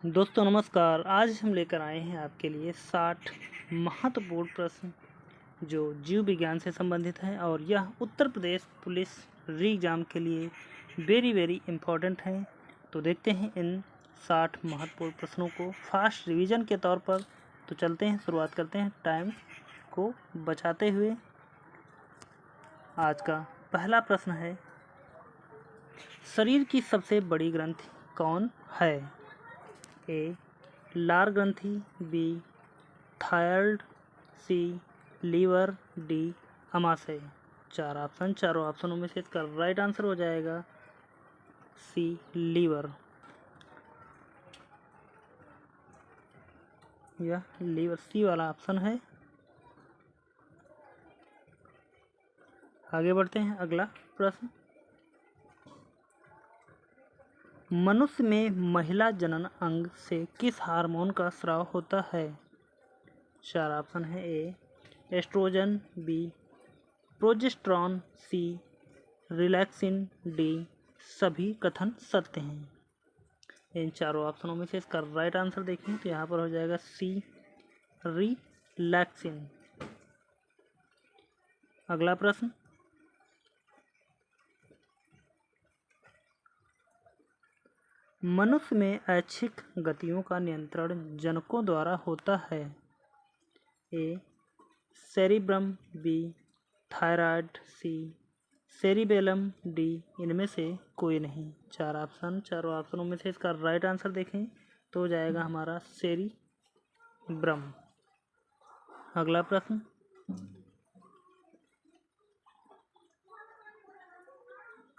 दोस्तों नमस्कार। आज हम लेकर आए हैं आपके लिए 60 महत्वपूर्ण प्रश्न जो जीव विज्ञान से संबंधित हैं और यह उत्तर प्रदेश पुलिस री एग्ज़ाम के लिए वेरी इम्पोर्टेंट हैं। तो देखते हैं इन 60 महत्वपूर्ण प्रश्नों को फास्ट रिवीजन के तौर पर। तो चलते हैं, शुरुआत करते हैं टाइम को बचाते हुए। आज का पहला प्रश्न है, शरीर की सबसे बड़ी ग्रंथि कौन है? ए लार ग्रंथि, B thyroid, C liver, D अमाशय। चारों ऑप्शनों में से इसका राइट आंसर हो जाएगा सी लीवर। यह लीवर सी वाला ऑप्शन है। आगे बढ़ते हैं, अगला प्रश्न, मनुष्य में महिला जनन अंग से किस हार्मोन का स्राव होता है? चार ऑप्शन है, ए एस्ट्रोजन, बी प्रोजेस्टेरॉन, सी रिलैक्सिन, डी सभी कथन सत्य हैं। इन चारों ऑप्शनों में से इसका राइट आंसर देखें तो यहाँ पर हो जाएगा सी रिलैक्सिन। अगला प्रश्न, मनुष्य में ऐच्छिक गतियों का नियंत्रण जनकों द्वारा होता है? ए सेरिब्रम, बी थायराइड, सी सेरिबेलम, डी इनमें से कोई नहीं। चारों ऑप्शनों में से इसका राइट आंसर देखें तो हो जाएगा हमारा सेरिब्रम। अगला प्रश्न,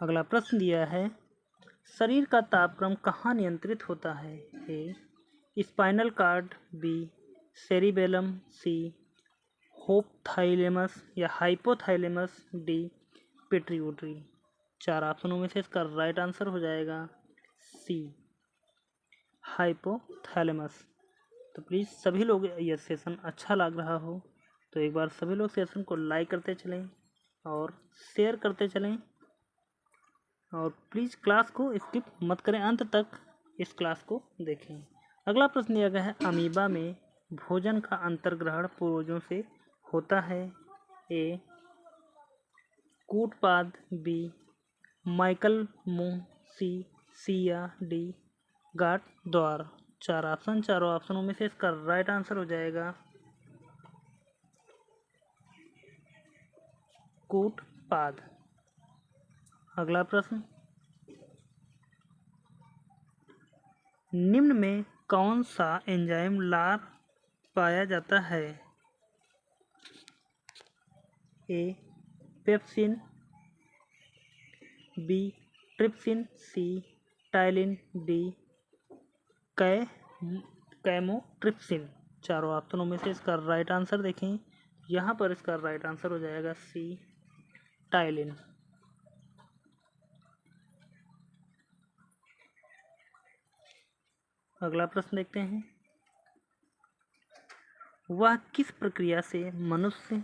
अगला प्रश्न दिया है, शरीर का तापक्रम कहाँ नियंत्रित होता है? ए स्पाइनल कॉर्ड, बी सेरिबेलम, सी होपथैलेमस या हाइपोथैलेमस, डी पिट्यूटरी। चार ऑप्शनों में से इसका राइट आंसर हो जाएगा सी हाइपोथैलेमस। तो प्लीज़ सभी लोग, यह सेशन अच्छा लग रहा हो तो एक बार सभी लोग सेशन को लाइक करते चलें और शेयर करते चलें, और प्लीज़ क्लास को स्किप मत करें, अंत तक इस क्लास को देखें। अगला प्रश्न दिया गया है, अमीबा में भोजन का अंतर्ग्रहण पूर्वजों से होता है? ए कूटपाद, बी माइकल मुंह, सी सिया, डी गाट द्वार। चारों ऑप्शनों में से इसका राइट आंसर हो जाएगा कूटपाद। अगला प्रश्न, निम्न में कौन सा एंजाइम लार पाया जाता है? ए पेप्सिन, बी ट्रिप्सिन, सी टाइलिन, डी कैमोट्रिप्सिन। चारों ऑप्शनों में से इसका राइट आंसर देखें, यहाँ पर इसका राइट आंसर हो जाएगा सी टाइलिन। अगला प्रश्न देखते हैं, वह किस प्रक्रिया से मनुष्य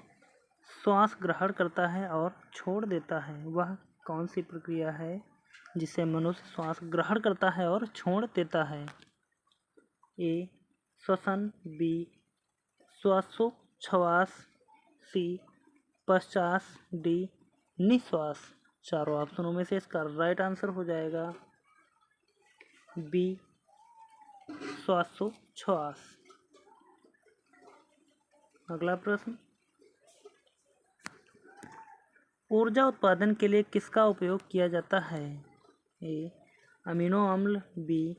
श्वास ग्रहण करता है और छोड़ देता है? वह कौन सी प्रक्रिया है जिससे मनुष्य श्वास ग्रहण करता है और छोड़ देता है? ए श्वसन, बी श्वासोच्छ्वास, सी पश्चास, डी निश्वास। चारों ऑप्शनों में से इसका राइट आंसर हो जाएगा बी श्वासोच्छ्वास। अगला प्रश्न, ऊर्जा उत्पादन के लिए किसका उपयोग किया जाता है? ए अमीनो अम्ल, बी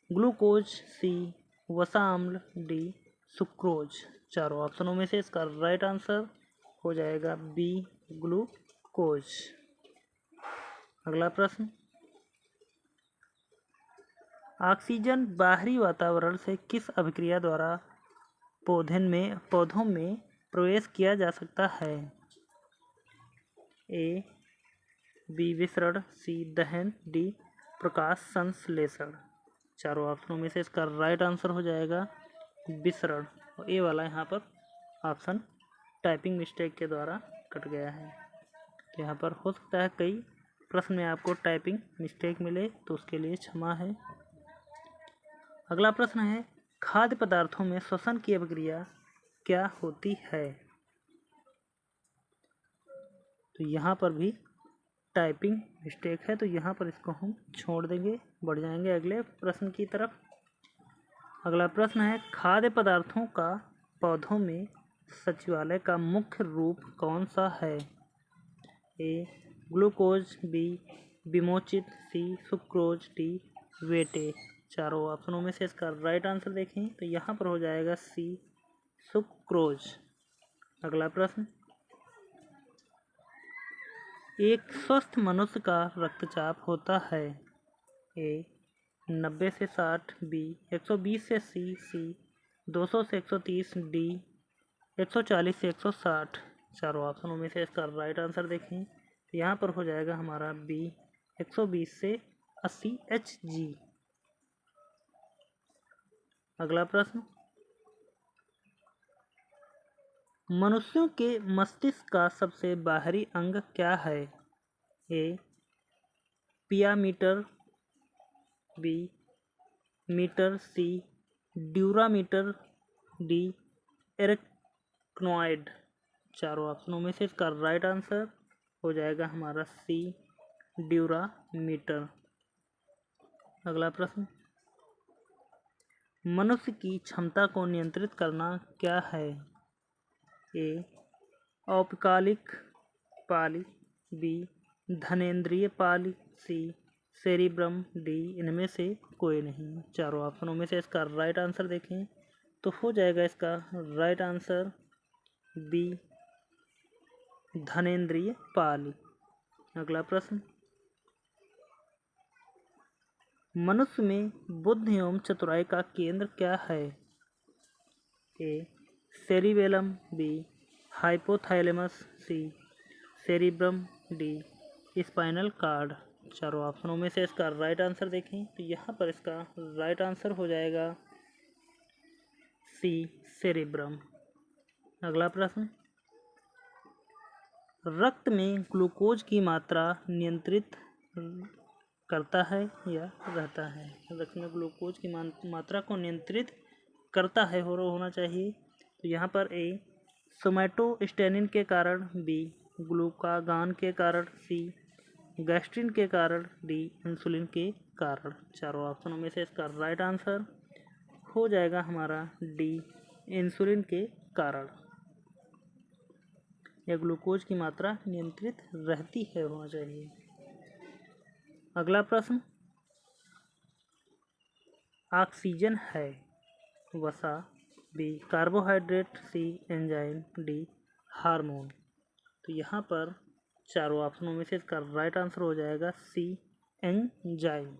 ग्लूकोज, सी वसा अम्ल, डी सुक्रोज। चारों ऑप्शनों में से इसका राइट आंसर हो जाएगा बी ग्लूकोज। अगला प्रश्न, ऑक्सीजन बाहरी वातावरण से किस अभिक्रिया द्वारा पौधों में प्रवेश किया जा सकता है? ए बी विसरण, सी दहन, डी प्रकाश संश्लेषण। चारों ऑप्शनों में से इसका राइट आंसर हो जाएगा विसरण। और ए वाला यहाँ पर ऑप्शन टाइपिंग मिस्टेक के द्वारा कट गया है। तो यहाँ पर हो सकता है कई प्रश्न में आपको टाइपिंग मिस्टेक मिले, तो उसके लिए क्षमा है। अगला प्रश्न है खाद्य पदार्थों में श्वसन की अभिक्रिया क्या होती है। तो यहाँ पर भी टाइपिंग मिस्टेक है, तो यहाँ पर इसको हम छोड़ देंगे, बढ़ जाएंगे अगले प्रश्न की तरफ। अगला प्रश्न है खाद्य पदार्थों का पौधों में सचिवालय का मुख्य रूप कौन सा है। ए ग्लूकोज, बी विमोचित, सी सुक्रोज, डी वेटे। चारों ऑप्शनों में से इसका राइट आंसर देखें तो यहाँ पर हो जाएगा सी सुक्रोज। अगला प्रश्न एक स्वस्थ मनुष्य का रक्तचाप होता है। ए 90 से 60, बी 120 से सी 200 से 130, डी 140 से 160। चारों ऑप्शनों में से इसका राइट आंसर देखें तो यहाँ पर हो जाएगा हमारा बी 120 से 80 Hg। अगला प्रश्न मनुष्यों के मस्तिष्क का सबसे बाहरी अंग क्या है। ए पिया मीटर, बी मीटर, सी ड्यूरामीटर, डी एरेक्नॉइड। चारों ऑप्शनों में से इसका राइट आंसर हो जाएगा हमारा सी ड्यूरामीटर। अगला प्रश्न मनुष्य की क्षमता को नियंत्रित करना क्या है। ए औपकालिक पाली, बी धनेंद्रिय पाली, सी सेरिब्रम, डी इनमें से कोई नहीं। चारों ऑप्शनों में से इसका राइट आंसर देखें तो हो जाएगा इसका राइट आंसर बी धनेंद्रिय पाली। अगला प्रश्न मनुष्य में बुद्धि एवं चतुराई का केंद्र क्या है। ए सेरिबेलम, बी हाइपोथैलेमस, सी सेरिब्रम, डी स्पाइनल कार्ड। चारों ऑप्शनों में से इसका राइट आंसर देखें तो यहाँ पर इसका राइट आंसर हो जाएगा सी सेरिब्रम। अगला प्रश्न रक्त में ग्लूकोज की मात्रा नियंत्रित करता है या रहता है। रक्त में ग्लूकोज की मात्रा को नियंत्रित करता है होना चाहिए। तो यहाँ पर ए सोमैटोस्टेनिन के कारण, बी ग्लूकागान के कारण, सी गैस्ट्रिन के कारण, डी इंसुलिन के कारण। चारों ऑप्शनों में से इसका राइट आंसर हो जाएगा हमारा डी इंसुलिन के कारण। यह ग्लूकोज की मात्रा नियंत्रित रहती है होना चाहिए। अगला प्रश्न ऑक्सीजन है वसा, बी कार्बोहाइड्रेट, सी एंजाइम, डी हार्मोन। तो यहाँ पर चारों ऑप्शनों में से इसका राइट आंसर हो जाएगा सी एंजाइम।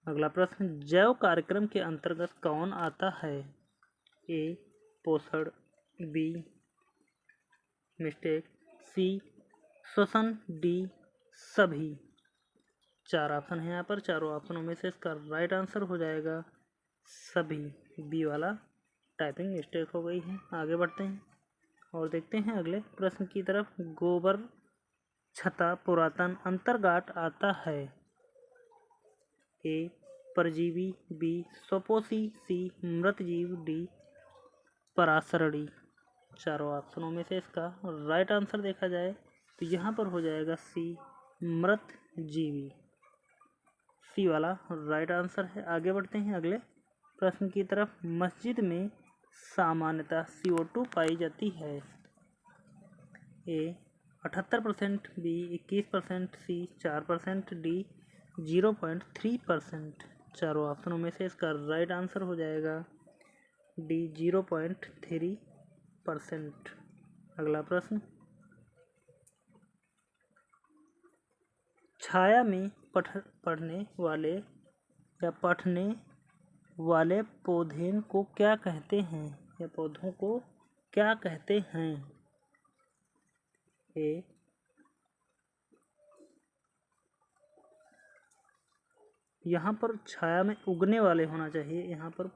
अगला प्रश्न जैव कार्यक्रम के अंतर्गत कौन आता है। ए पोषण, बी मिस्टेक, सी श्वसन, डी सभी। चार ऑप्शन है यहाँ पर, चारों ऑप्शनों में से इसका राइट आंसर हो जाएगा सभी। बी वाला टाइपिंग मिस्टेक हो गई है। आगे बढ़ते हैं और देखते हैं अगले प्रश्न की तरफ। गोबर छता पुरातन अंतर्गात आता है। ए परजीवी, बी स्वपोषी, सी मृतजीव, डी परासरणी। चारों ऑप्शनों में से इसका राइट आंसर देखा जाए तो यहाँ पर हो जाएगा सी मृतजीवी। सी वाला राइट आंसर है। आगे बढ़ते हैं अगले प्रश्न की तरफ। मस्जिद में सामान्यतः CO2 पाई जाती है। ए 78%, बी 21%, सी 4%, डी 0.3%। चारों ऑप्शनों में से इसका राइट आंसर हो जाएगा डी 0.3%। अगला प्रश्न छाया में पढ़ने वाले पौधे को क्या कहते हैं या पौधों को क्या कहते हैं। ए यहाँ पर छाया में उगने वाले होना चाहिए, यहाँ पर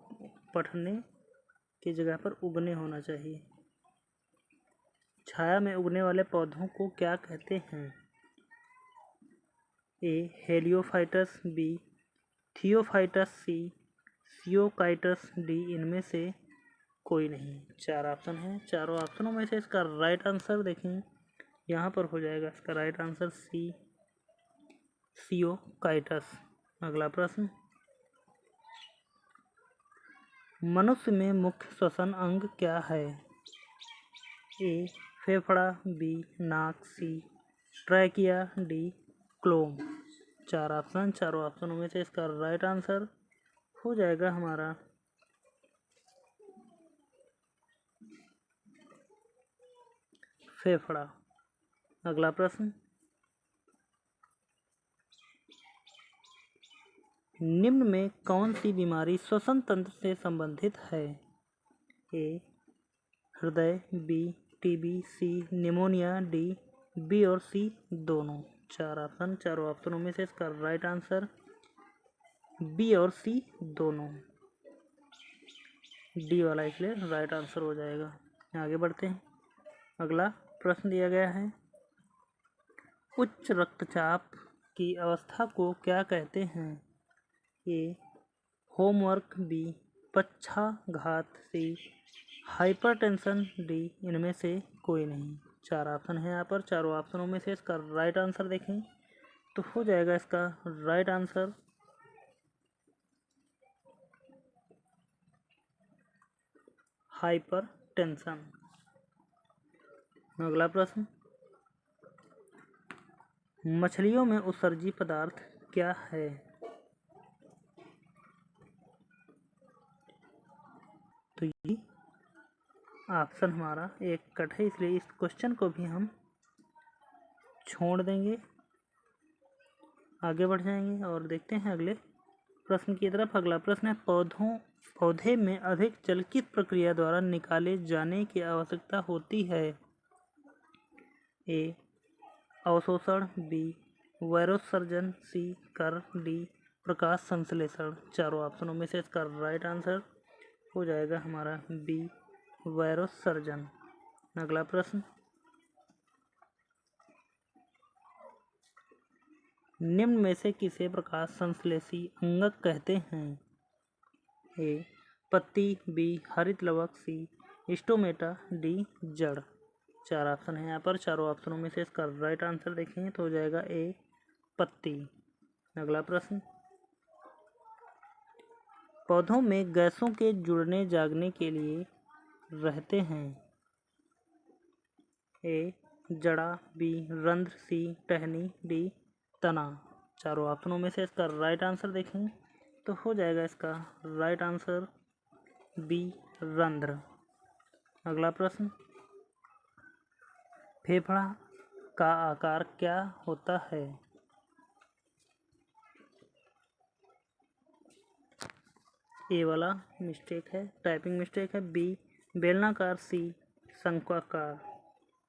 पढ़ने की जगह पर उगने होना चाहिए। छाया में उगने वाले पौधों को क्या कहते हैं। ए हेलियोफाइटस, बी थियोफाइटस सी, सियोकाइटस डी, इनमें से कोई नहीं। 4 ऑप्शन हैं। चारों ऑप्शनों में से इसका राइट आंसर देखें, यहाँ पर हो जाएगा इसका राइट आंसर सी, सियोकाइटस। अगला प्रश्न, मनुष्य में मुख्य श्वसन अंग क्या है? ए फेफड़ा, बी नाक, सी ट्रैकिया, डी क्लोम। 4 ऑप्शन, चारों ऑप्शनों में से इसका राइट आंसर हो जाएगा हमारा फेफड़ा। अगला प्रश्न, निम्न में कौन सी बीमारी श्वसन तंत्र से संबंधित है? ए हृदय, बी टीबी, सी निमोनिया, डी बी और सी दोनों। 4 ऑप्शन, चारों ऑप्शनों में से इसका राइट आंसर बी और सी दोनों। डी वाला इसलिए राइट आंसर हो जाएगा। आगे बढ़ते हैं। अगला प्रश्न दिया गया है, उच्च रक्तचाप की अवस्था को क्या कहते हैं? ए होमवर्क, बी पक्षाघात, सी हाइपरटेंशन, डी इनमें से कोई नहीं। 4 ऑप्शन है यहाँ पर, चारों ऑप्शनों में से इसका राइट आंसर देखें तो हो जाएगा इसका राइट आंसर हाइपरटेंशन। अगला प्रश्न, मछलियों में उत्सर्जी पदार्थ क्या है? तो ये ऑप्शन हमारा एक कट है, इसलिए इस क्वेश्चन को भी हम छोड़ देंगे। आगे बढ़ जाएंगे और देखते हैं अगले प्रश्न की तरफ। अगला प्रश्न है, पौधे में अधिक जल किस प्रक्रिया द्वारा निकाले जाने की आवश्यकता होती है? ए अवशोषण, बी वैरोत्सर्जन, सी कर, डी प्रकाश संश्लेषण। 4 ऑप्शनों में से इसका राइट आंसर हो जाएगा हमारा बी वैरोत्सर्जन। अगला प्रश्न, निम्न में से किसे प्रकाश संश्लेषी अंगक कहते हैं? ए पत्ती, बी हरित लवक, सी स्टोमेटा, डी जड़। 4 ऑप्शन है यहाँ पर, चारों ऑप्शनों में से इसका राइट आंसर देखेंगे तो हो जाएगा ए पत्ती। अगला प्रश्न, पौधों में गैसों के जुड़ने जागने के लिए रहते हैं? ए जड़ा, बी रंध्र, सी टहनी, डी तना। 4 ऑप्शनों में से इसका राइट आंसर देखेंगे तो हो जाएगा इसका राइट आंसर बी रंध्र। अगला प्रश्न, फेफड़ा का आकार क्या होता है? ए वाला मिस्टेक है, टाइपिंग मिस्टेक है। बी बेलनाकार, सी शंक्वाकार।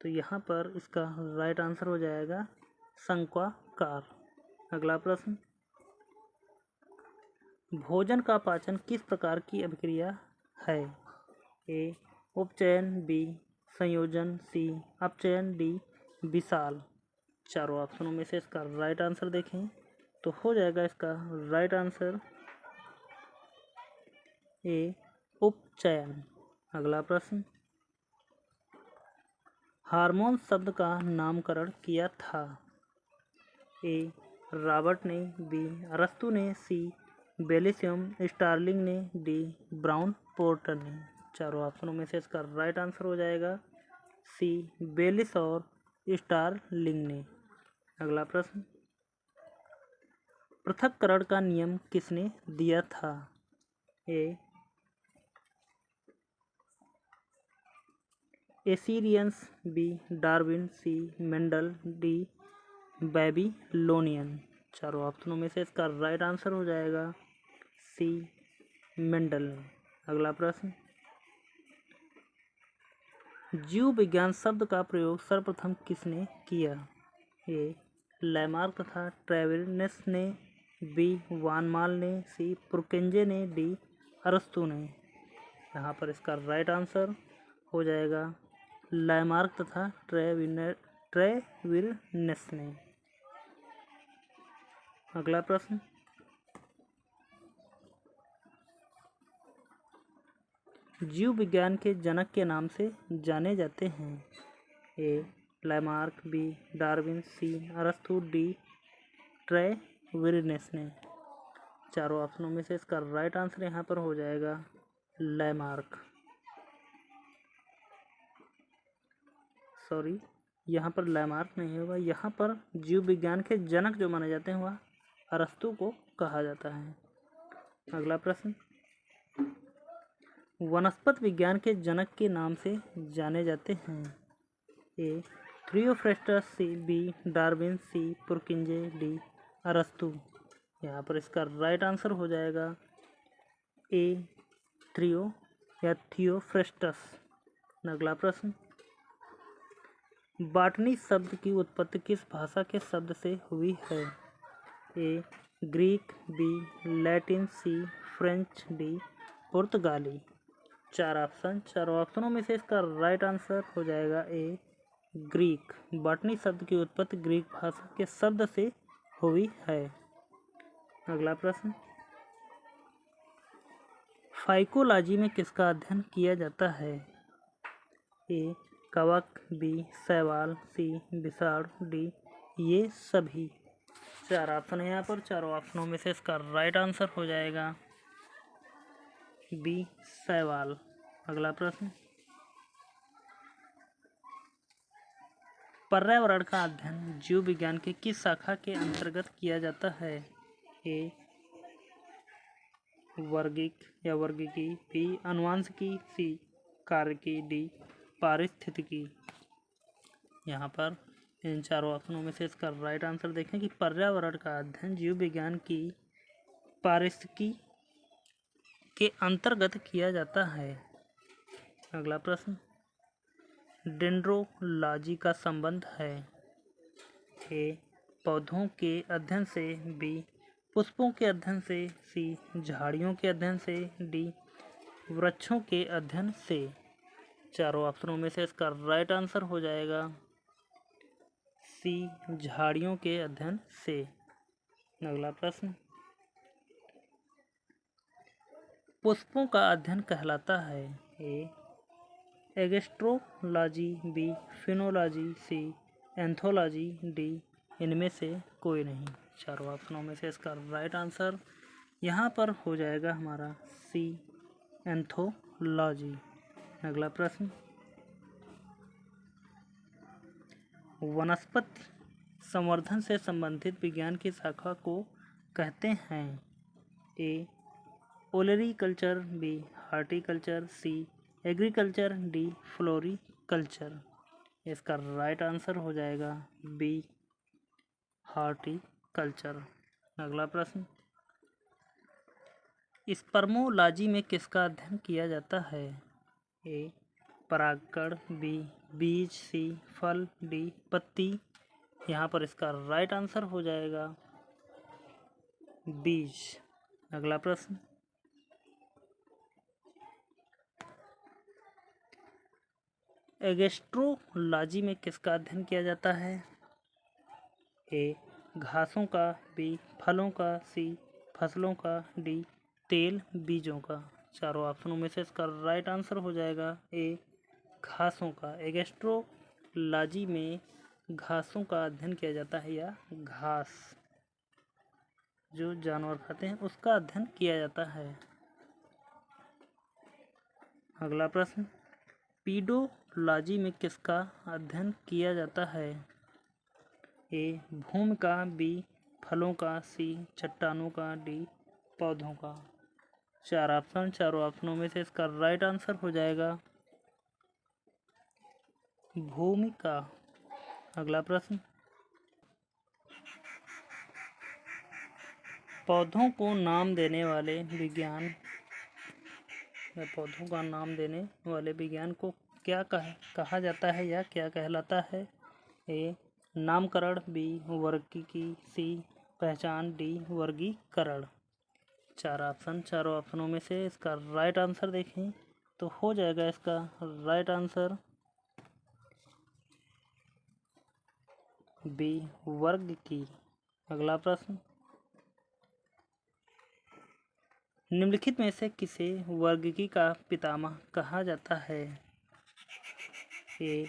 तो यहाँ पर इसका राइट आंसर हो जाएगा शंक्वाकार। अगला प्रश्न, भोजन का पाचन किस प्रकार की अभिक्रिया है? ए उपचयन, बी संयोजन, सी अपचयन, डी विशाल। 4 ऑप्शनों में से इसका राइट आंसर देखें तो हो जाएगा इसका राइट आंसर ए उपचयन। अगला प्रश्न, हार्मोन शब्द का नामकरण किया था? ए रॉबर्ट ने, बी अरस्तु ने, सी बेलिसियम स्टार्लिंग ने, डी ब्राउन पोर्टर ने। 4 ऑप्शनों में से इसका राइट आंसर हो जाएगा सी बेलिस और स्टारलिंग ने। अगला प्रश्न, पृथक्करण का नियम किसने दिया था? ए एसिरियंस, बी डार्विन, सी मेंडल, डी बेबीलोनियन। 4 ऑप्शनों में से इसका राइट आंसर हो जाएगा सी मेंडल ने। अगला प्रश्न, जीव विज्ञान शब्द का प्रयोग सर्वप्रथम किसने किया? ए लैमार्क तथा ट्रेविनस ने, बी वान माल ने, सी पुरकेंजे ने, डी अरस्तु ने। यहाँ पर इसका राइट आंसर हो जाएगा लैमार्क तथा ट्रेविनस ने। अगला प्रश्न, जीव विज्ञान के जनक के नाम से जाने जाते हैं? ए लैमार्क, बी डार्विन, सी अरस्तु, डी ट्रेविरनेस ने। चारों ऑप्शनों में से इसका राइट आंसर यहाँ पर हो जाएगा लैमार्क। सॉरी, यहाँ पर लैमार्क नहीं होगा, यहाँ पर जीव विज्ञान के जनक जो माने जाते हैं वह अरस्तु को कहा जाता है। अगला प्रश्न, वनस्पति विज्ञान के जनक के नाम से जाने जाते हैं? ए थ्रियोफ्रेस्टस, सी बी डार्विन, सी पुरकिंजे, डी अरस्तु। यहाँ पर इसका राइट आंसर हो जाएगा ए थ्रियो या थियोफ्रेस्टस। अगला प्रश्न, बॉटनी शब्द की उत्पत्ति किस भाषा के शब्द से हुई है? ए ग्रीक, बी लैटिन, सी फ्रेंच, डी पुर्तगाली। चारों ऑप्शनों में से इसका राइट आंसर हो जाएगा ए ग्रीक। बॉटनी शब्द की उत्पत्ति ग्रीक भाषा के शब्द से हुई है। अगला प्रश्न, फाइकोलॉजी में किसका अध्ययन किया जाता है? ए कवक, बी शैवाल, सी विषाणु, डी ये सभी। चार ऑप्शन है यहाँ पर, चारों ऑप्शनों में से इसका राइट आंसर हो जाएगा बी शैवाल। अगला प्रश्न, पर्यावरण का अध्ययन जीव विज्ञान के किस शाखा के अंतर्गत किया जाता है? ए वर्गिक या वर्गिकी, बी अनुवांशिकी, सी कार्यकी, डी पारिस्थितिकी। यहाँ पर इन चारों ऑप्शनों में से इसका राइट आंसर देखें कि पर्यावरण का अध्ययन जीव विज्ञान की पारिस्थितिकी के अंतर्गत किया जाता है। अगला प्रश्न, डेंड्रोलॉजी का संबंध है? ए पौधों के अध्ययन से, बी पुष्पों के अध्ययन से, सी झाड़ियों के अध्ययन से, डी वृक्षों के अध्ययन से। चारों ऑप्शनों में से इसका राइट आंसर हो जाएगा सी झाड़ियों के अध्ययन से। अगला प्रश्न, पुष्पों का अध्ययन कहलाता है? ए एगेस्ट्रोलॉजी, बी फिनोलॉजी, सी एंथोलॉजी, डी इनमें से कोई नहीं। चारों ऑप्शनों में से इसका राइट आंसर यहाँ पर हो जाएगा हमारा सी एंथोलॉजी। अगला प्रश्न, वनस्पति संवर्धन से संबंधित विज्ञान की शाखा को कहते हैं? ए ओलेरीकल्चर, बी हार्टिकल्चर, सी एग्रीकल्चर, डी फ्लोरीकल्चर। इसका राइट आंसर हो जाएगा बी हार्टिकल्चर। अगला प्रश्न, स्पर्मोलॉजी में किसका अध्ययन किया जाता है? ए परागकण, बी बीज, सी फल, डी पत्ती। यहाँ पर इसका राइट आंसर हो जाएगा बीज। अगला प्रश्न, एगेस्ट्रोलॉजी में किसका अध्ययन किया जाता है? ए घासों का, बी फलों का, सी फसलों का, डी तेल बीजों का। चारों ऑप्शनों में से इसका राइट आंसर हो जाएगा ए घासों का। एगेस्ट्रोलॉजी में घासों का अध्ययन किया जाता है या घास जो जानवर खाते हैं उसका अध्ययन किया जाता है। अगला प्रश्न, पीडोलॉजी में किसका अध्ययन किया जाता है? ए भूमि का, बी फलों का, सी चट्टानों का, डी पौधों का। चारों ऑप्शनों में से इसका राइट आंसर हो जाएगा भूमि का। अगला प्रश्न, पौधों को नाम देने वाले विज्ञान या पौधों का नाम देने वाले विज्ञान को क्या कहा जाता है या क्या कहलाता है? ए नामकरण, बी वर्गीकी, सी पहचान, डी वर्गीकरण। चारों ऑप्शनों में से इसका राइट आंसर देखें तो हो जाएगा इसका राइट आंसर बी वर्ग की। अगला प्रश्न, निम्नलिखित में से किसे वर्गिकी का पितामह कहा जाता है? ए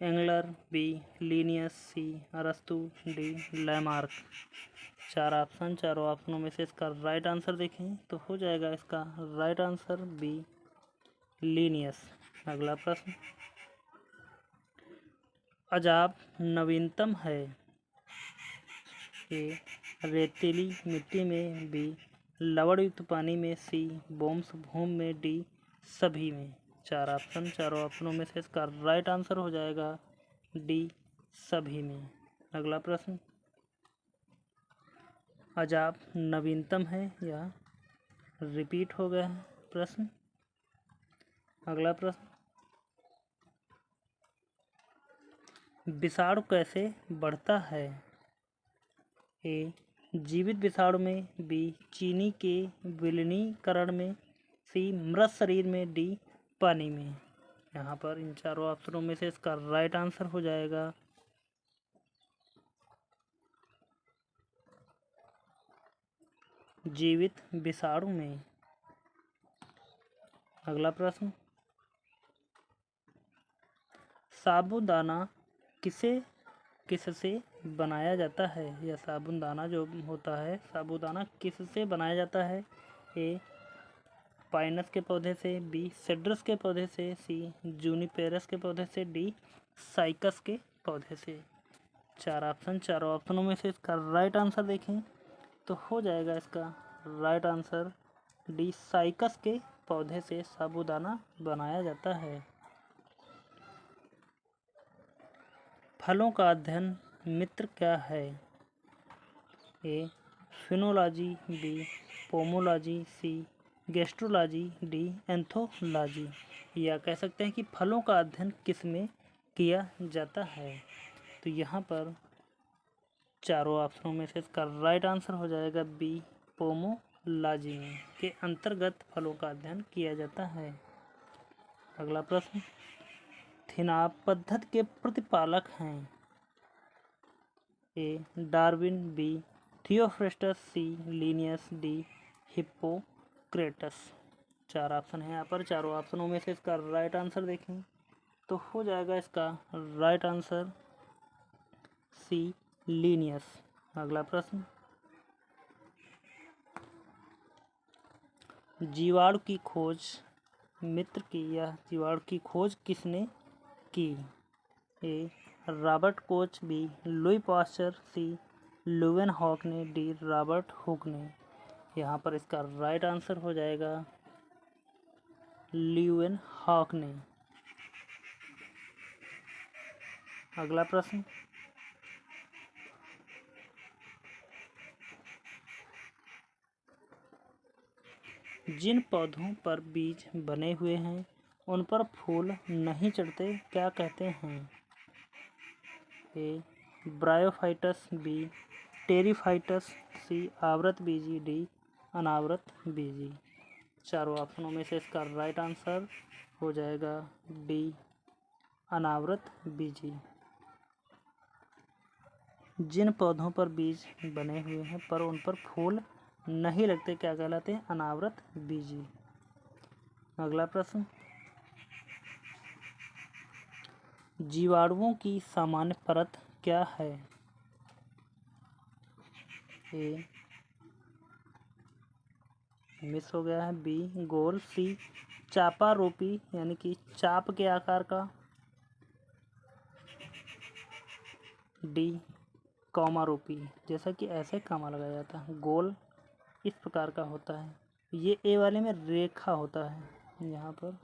एंगलर, बी लीनियस, सी अरस्तु, डी लैमार्क। चारों ऑप्शनों में से इसका राइट आंसर देखें तो हो जाएगा इसका राइट आंसर बी लीनियस। अगला प्रश्न, अजाब नवीनतम है? ए रेतीली मिट्टी में, बी लवणयुक्त पानी में, सी बोम्स भूमि में, डी सभी में। चारों ऑप्शनों में से इसका राइट आंसर हो जाएगा डी सभी में। अगला प्रश्न, अजाब नवीनतम है या रिपीट हो गया है प्रश्न? अगला प्रश्न, विषाणु कैसे बढ़ता है? ए जीवित विषाणु में, बी चीनी के विलीनीकरण में, सी मृत शरीर में, डी पानी में। यहाँ पर इन चारों ऑप्शनों में से इसका राइट आंसर हो जाएगा जीवित विषाणु में। अगला प्रश्न, साबूदाना किससे बनाया जाता है? यह साबूदाना जो होता है, साबूदाना किससे बनाया जाता है? ए पाइनस के पौधे से, बी सिट्रस के पौधे से, सी जूनिपेरस के पौधे से, डी साइकस के पौधे से। चारों ऑप्शनों में से इसका राइट आंसर देखें तो हो जाएगा इसका राइट आंसर डी साइकस के पौधे से साबूदाना बनाया जाता है। फलों का अध्ययन मित्र क्या है? ए फिनोलॉजी, बी पोमोलॉजी, सी गैस्ट्रोलॉजी, डी एंथोलॉजी। या कह सकते हैं कि फलों का अध्ययन किस में किया जाता है? तो यहाँ पर चारों ऑप्शनों में से इसका राइट आंसर हो जाएगा बी पोमोलॉजी में के अंतर्गत फलों का अध्ययन किया जाता है। अगला प्रश्न, थिनाप पद्धति के प्रतिपालक हैं? ए डार्विन, बी थियोफ्रेस्टस, सी लीनियस, डी हिप्पोक्रेटस। चार ऑप्शन है यहाँ पर। चारों ऑप्शनों में से इसका राइट आंसर देखें तो हो जाएगा इसका राइट आंसर सी लीनियस। अगला प्रश्न, जीवाणु की खोज मित्र की या जीवाणु की खोज किसने की? A Robert Koch, B Louis Pasteur, C Leeuwenhoek ने, डी रॉबर्ट हुक ने। यहाँ पर इसका राइट आंसर हो जाएगा ल्यूवेनहॉक ने। अगला प्रश्न, जिन पौधों पर बीज बने हुए हैं उन पर फूल नहीं चढ़ते क्या कहते हैं? ए ब्रायोफाइटस, बी टेरिफाइटस, सी आवृत बीजी, डी अनावृत बीजी। चारों ऑप्शनों में से इसका राइट आंसर हो जाएगा डी अनावृत बीजी। जिन पौधों पर बीज बने हुए हैं पर उन पर फूल नहीं लगते क्या कहलाते हैं? अनावृत बीजी। अगला प्रश्न, जीवाणुओं की सामान्य परत क्या है? ए मिस हो गया है, बी गोल, सी चापा रोपी यानी कि चाप के आकार का, डी कॉमा रोपी जैसा कि ऐसे कॉमा लगाया जाता है, गोल इस प्रकार का होता है। ये ए वाले में रेखा होता है, यहाँ पर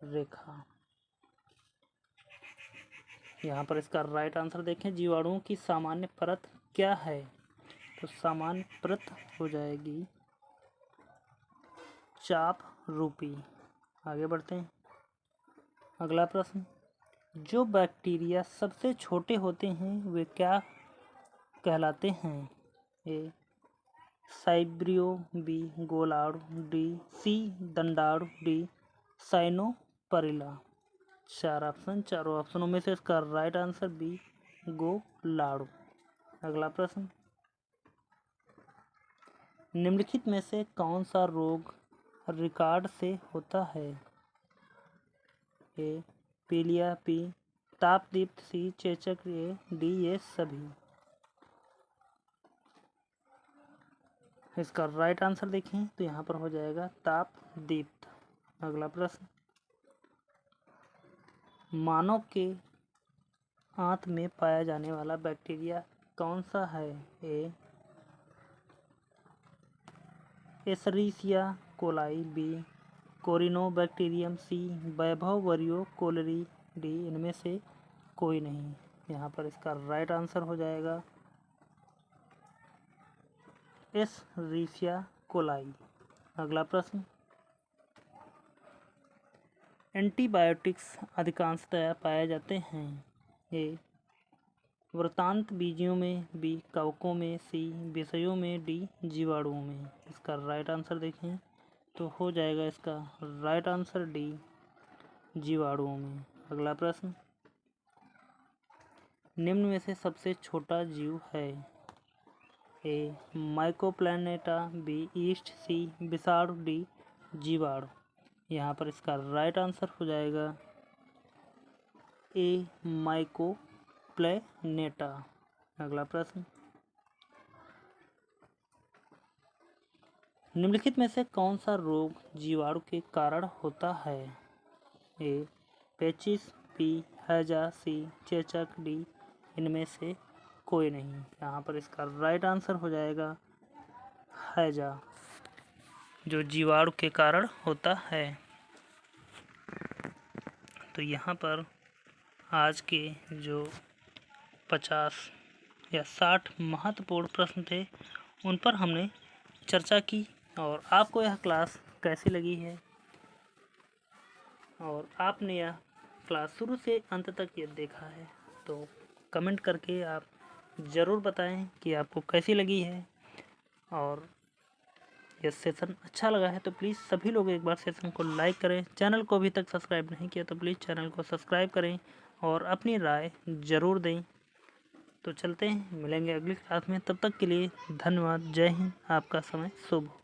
रेखा। यहाँ पर इसका राइट आंसर देखें, जीवाणुओं की सामान्य परत क्या है? तो सामान्य परत हो जाएगी चाप रूपी। आगे बढ़ते हैं। अगला प्रश्न, जो बैक्टीरिया सबसे छोटे होते हैं वे क्या कहलाते हैं? ए साइब्रियो, बी गोलार्ड, डी सी दंडाणु, डी साइनोपरिला। चारों ऑप्शनों में से इसका राइट आंसर बी गोलार्ड। अगला प्रश्न, निम्नलिखित में से कौन सा रोग रिकॉर्ड से होता है? ए पीलिया, बी तापदीप्त, सी चेचक, ए डी ये सभी। इसका राइट आंसर देखें तो यहाँ पर हो जाएगा तापदीप्त। अगला प्रश्न, मानव के आंत में पाया जाने वाला बैक्टीरिया कौन सा है? ए एशेरिचिया कोलाई, बी कोरिनोबैक्टीरियम, सी वैभवरियो कोलेरी, डी इनमें से कोई नहीं। यहाँ पर इसका राइट आंसर हो जाएगा एशेरिचिया कोलाई। अगला प्रश्न, एंटीबायोटिक्स अधिकांशतः पाए जाते हैं? ए वृत्तांत बीजियों में, बी कवकों में, सी विषयों में, डी जीवाणुओं में। इसका राइट आंसर देखें तो हो जाएगा इसका राइट आंसर डी जीवाणुओं में। अगला प्रश्न, निम्न में से सबसे छोटा जीव है? ए माइकोप्लैनेटा, बी ईस्ट, सी विषाणु, डी जीवाणु। यहाँ पर इसका राइट आंसर हो जाएगा ए माइकोप्लैनेटा। अगला प्रश्न, निम्नलिखित में से कौन सा रोग जीवाणु के कारण होता है? ए पेचिश, बी हैजा, सी चेचक, डी इनमें से कोई नहीं। यहाँ पर इसका राइट आंसर हो जाएगा हैजा, जो जीवाणु के कारण होता है। तो यहाँ पर आज के जो 50 या 60 महत्वपूर्ण प्रश्न थे उन पर हमने चर्चा की। और आपको यह क्लास कैसी लगी है और आपने यह क्लास शुरू से अंत तक ये देखा है तो कमेंट करके आप ज़रूर बताएं कि आपको कैसी लगी है। और यह सेशन अच्छा लगा है तो प्लीज़ सभी लोग एक बार सेशन को लाइक करें। चैनल को अभी तक सब्सक्राइब नहीं किया तो प्लीज़ चैनल को सब्सक्राइब करें और अपनी राय ज़रूर दें। तो चलते हैं, मिलेंगे अगली क्लास में। तब तक के लिए धन्यवाद। जय हिंद। आपका समय शुभ हो।